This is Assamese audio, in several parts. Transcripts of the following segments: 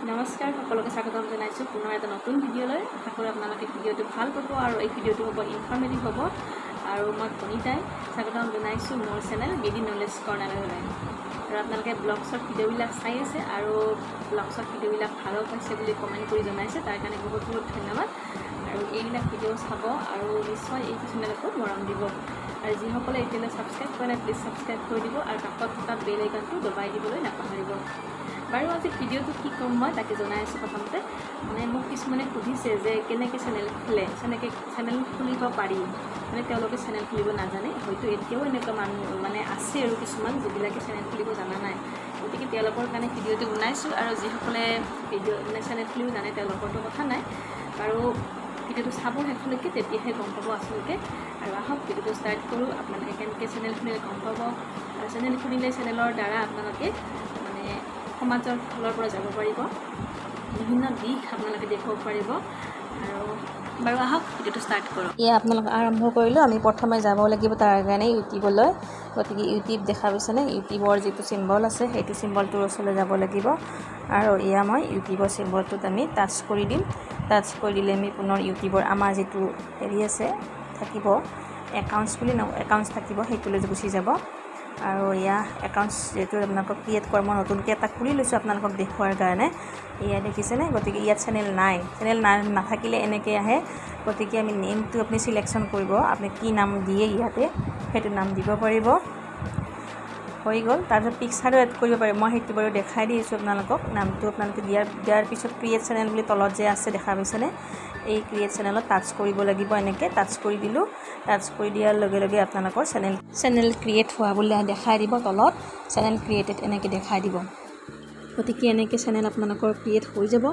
নমস্কাৰ সকলোকে স্বাগতম জনাইছোঁ পুনৰ এটা নতুন ভিডিঅ'লৈ। আশা কৰোঁ আপোনালোকে ভিডিঅ'টো ভাল পাব আৰু এই ভিডিঅ'টো হ'ব ইনফৰ্মেটিভ হ'ব। আৰু মই প্ৰণীতাই স্বাগতম জনাইছোঁ মোৰ চেনেল বিডি নলেজ কৰ্ণাৰলৈ। আৰু আপোনালোকে ব্লগছৰ ভিডিঅ'বিলাক চাই আছে আৰু ব্লগছৰ ভিডিঅ'বিলাক ভালো পাইছে বুলি কমেণ্ট কৰি জনাইছে, তাৰ কাৰণে বহুত বহুত ধন্যবাদ। আৰু এইবিলাক ভিডিঅ' চাব আৰু নিশ্চয় এই চেনেলকো মৰম দিব। আৰু যিসকলে এতিয়ালৈ ছাবস্ক্ৰাইব কৰা নাই প্লিজ ছাবস্ক্ৰাইব কৰি দিব আৰু কাষত থকা বেল আইকনটো দবাই দিবলৈ নাপাহৰিব। বাৰু আজি ভিডিঅ'টো কি ক'ম মই তাকে জনাই আছোঁ। প্ৰথমতে মানে মোক কিছুমানে সুধিছে যে কেনেকৈ চেনেল খোলে, চেনেল খুলিব পাৰি, মানে তেওঁলোকে চেনেল খুলিব নাজানে। হয়তো এতিয়াও এনেকুৱা মানুহ মানে আছে আৰু কিছুমান যিবিলাকে চেনেল খুলিব জনা নাই। গতিকে তেওঁলোকৰ কাৰণে ভিডিঅ'টো বনাইছোঁ। আৰু যিসকলে মানে চেনেল খুলিব জানে তেওঁলোকৰতো কথা নাই। বাৰু ভিডিঅ'টো চাব শেষলৈকে, তেতিয়াহে গম পাব আচলতে। আৰু আহক ভিডিঅ'টো ষ্টাৰ্ট কৰোঁ। আপোনালোকে কেনেকৈ চেনেল খুলিলে গম পাব, আৰু চেনেল খুলিলে চেনেলৰ দ্বাৰা আপোনালোকে মানে সমাজৰ ফালৰ পৰা যাব পাৰিব, বিভিন্ন দিশ আপোনালোকে দেখুৱাব পাৰিব। আৰু বাৰু আহক ভিডিঅ'টো ষ্টাৰ্ট কৰোঁ। এয়া আপোনালোকে আৰম্ভ কৰিলোঁ। আমি প্ৰথমে যাব লাগিব তাৰ কাৰণে ইউটিউবলৈ। গতিকে ইউটিউব দেখা পাইছেনে, ইউটিউবৰ যিটো চিম্বল আছে সেইটো চিম্বলটোৰ ওচৰলৈ যাব লাগিব। আৰু এয়া মই ইউটিউবৰ চিম্বলটোত আমি টাচ কৰি দিম। টাচ কৰি দিলে আমি পুনৰ ইউটিউবৰ আমাৰ যিটো হেৰি আছে থাকিব একাউণ্টছ বুলি একাউণ্টছ থাকিব, সেইটোলৈ গুচি যাব। আৰু এয়া একাউণ্টছ যিহেতু আপোনালোকক ক্ৰিয়েট কৰা মই নতুনকৈ এটা খুলি লৈছোঁ আপোনালোকক দেখুৱাৰ কাৰণে। এয়া দেখিছেনে, গতিকে ইয়াত চেনেল নাই। চেনেল নাথাকিলে এনেকৈ আহে। গতিকে আমি নেমটো আপুনি চিলেকশ্যন কৰিব, আপুনি কি নাম দিয়ে ইয়াতে সেইটো নাম দিব পাৰিব। হৈ গ'ল। তাৰপিছত পিকচাৰো এড কৰিব পাৰিব, মই সেইটো বাৰু দেখাই দি আছোঁ আপোনালোকক। নামটো আপোনালোকে দিয়াৰ পিছত ক্ৰিয়েট চেনেল বুলি তলত যে আছে দেখা পাইছেনে, এই ক্ৰিয়েট চেনেলত টাচ কৰিব লাগিব। এনেকৈ টাচ কৰি দিলোঁ। টাচ কৰি দিয়াৰ লগে লগে আপোনালোকৰ চেনেল ক্ৰিয়েট হোৱা বুলি দেখাই দিব। তলত চেনেল ক্ৰিয়েটেড এনেকৈ দেখাই দিব। গতিকে এনেকৈ চেনেল আপোনালোকৰ ক্ৰিয়েট হৈ যাব।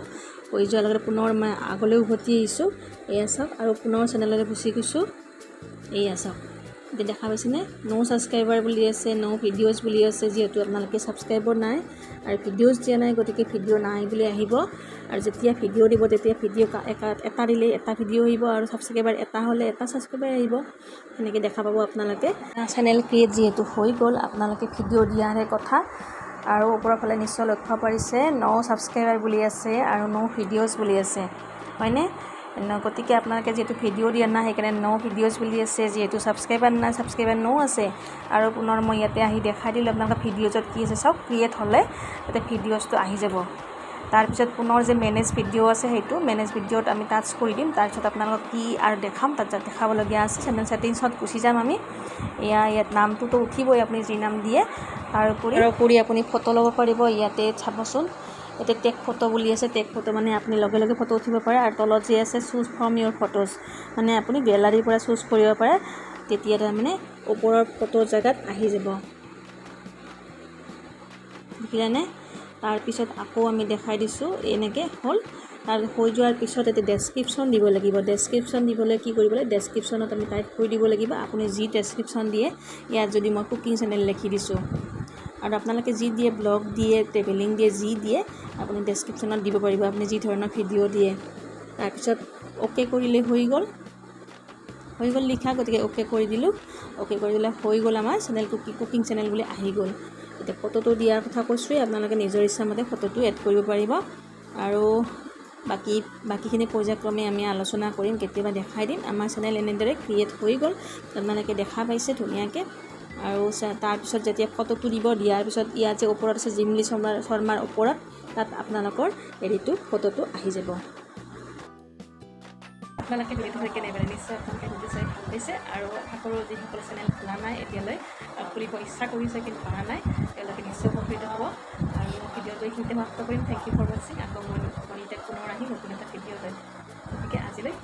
হৈ যোৱাৰ লগতে পুনৰ মই আগলৈ উভতি আহিছোঁ। এয়া চাওক, আৰু পুনৰ চেনেললৈ গুচি গৈছোঁ। এয়া চাওক, এতিয়া দেখা পাইছেনে, ন' ছাবস্ক্ৰাইবাৰ বুলি আছে, ন' ভিডিঅ'জ বুলি আছে। যিহেতু আপোনালোকে ছাবস্ক্ৰাইবাৰ নাই আৰু ভিডিঅ'জ দিয়া নাই, গতিকে ভিডিঅ' নাই বুলি আহিব। আৰু যেতিয়া ভিডিঅ' দিব তেতিয়া ভিডিঅ' এটা দিলে এটা ভিডিঅ' আহিব, আৰু ছাবস্ক্ৰাইবাৰ এটা হ'লে এটা ছাবস্ক্ৰাইবাৰ আহিব। সেনেকৈ দেখা পাব আপোনালোকে। চেনেল ক্ৰিয়েট যিহেতু হৈ গ'ল, আপোনালোকে ভিডিঅ' দিয়াৰহে কথা। আৰু ওপৰৰ ফালে নিশ্চয় লক্ষ্য কৰিছে ন' ছাবস্ক্ৰাইবাৰ বুলি আছে আৰু ন' ভিডিঅ'জ বুলি আছে, হয়নে? গতিকে আপোনালোকে যিহেতু ভিডিঅ' দিয়া নাই সেইকাৰণে ন' ভিডিঅ'জ বুলি আছে। যিহেতু ছাবস্ক্ৰাইবাৰ নাই, ছাবস্ক্ৰাইবাৰ ন' আছে। আৰু পুনৰ মই ইয়াতে আহি দেখাই দিলোঁ আপোনালোকে ভিডিঅ'জত কি আছে চাওক। ক্ৰিয়েট হ'লে তাতে ভিডিঅ'জটো আহি যাব। তাৰপিছত পুনৰ যে মেনেজ ভিডিঅ' আছে, সেইটো মেনেজ ভিডিঅ'ত আমি টাচ কৰি দিম। তাৰপিছত আপোনালোকক কি আৰু দেখাম, তাত দেখাবলগীয়া আছে। চেনেল ছেটিংছত গুচি যাম আমি। ইয়াত নামটোতো উঠিবই আপুনি যি নাম দিয়ে। তাৰোপৰি আপুনি ফটো ল'ব পাৰিব। ইয়াতে চাবচোন, ইয়াতে টেক ফটো বুলি আছে। টেক ফটো মানে আপুনি লগে লগে ফটো উঠিব পাৰে। আৰু তলত যি আছে চুজ ফ্ৰম ইয়'ৰ ফটোজ, মানে আপুনি গেলাৰীৰ পৰা চুজ কৰিব পাৰে। তেতিয়া তাৰমানে ওপৰৰ ফটো জেগাত আহি যাব, দেখিলেনে? তাৰপিছত আকৌ আমি দেখাই দিছোঁ, এনেকৈ হ'ল। তাৰ হৈ যোৱাৰ পিছত এতিয়া ডেছক্ৰিপশ্যন দিব লাগিব। ডেছক্ৰিপশ্যন দিবলৈ কি কৰিব লাগে, ডেছক্ৰিপশ্যনত আমি টাইপ কৰি দিব লাগিব আপুনি যি ডেছক্ৰিপশ্যন দিয়ে। ইয়াত যদি মই কুকিং চেনেল লিখি দিছোঁ, আৰু আপোনালোকে যি দিয়ে ব্লগ দিয়ে, ট্ৰেভেলিং দিয়ে, যি দিয়ে আপুনি ডেছক্ৰিপশ্যনত দিব পাৰিব, আপুনি যি ধৰণৰ ভিডিঅ' দিয়ে। তাৰপিছত অ'কে কৰিলে হৈ গ'ল লিখা। গতিকে অ'কে কৰি দিলোঁ। অ'কে কৰি দিলে হৈ গ'ল, আমাৰ চেনেলটো কুকিং চেনেল বুলি আহি গ'ল। এতিয়া ফটোটো দিয়াৰ কথা কৈছোঁৱেই, আপোনালোকে নিজৰ ইচ্ছামতে ফটোটো এড কৰিব পাৰিব। আৰু বাকীখিনি পৰ্যায়ক্ৰমে আমি আলোচনা কৰিম, কেতিয়াবা দেখাই দিম। আমাৰ চেনেল এনেদৰে ক্ৰিয়েট হৈ গ'ল, আপোনালোকে দেখা পাইছে ধুনীয়াকৈ। আৰু তাৰপিছত যেতিয়া ফটোটো দিয়াৰ পিছত ইয়াত যে ওপৰত আছে জিমলি শৰ্মাৰ ওপৰত, তাত আপোনালোকৰ ফটোটো আহি যাব। আপোনালোকে ভিডিঅ'টো কেনেকৈ নিশ্চয় আপোনালোকে ভিডিঅ' চাই ভাল পাইছে। আৰু আশা কৰোঁ যিসকলে চেনেল খোলা নাই এতিয়ালৈ, খুলিব ইচ্ছা কৰিছে কিন্তু পৰা নাই, তেওঁলোকে নিশ্চয় উপকৃত হ'ব। আৰু ভিডিঅ'টো এইখিনিতে সমাপ্ত কৰিম। থেংক ইউ ফৰ ৱাচিং। আকৌ মই পুনৰ আহিম নতুন এটা ভিডিঅ' লৈ। গতিকে আজিলৈ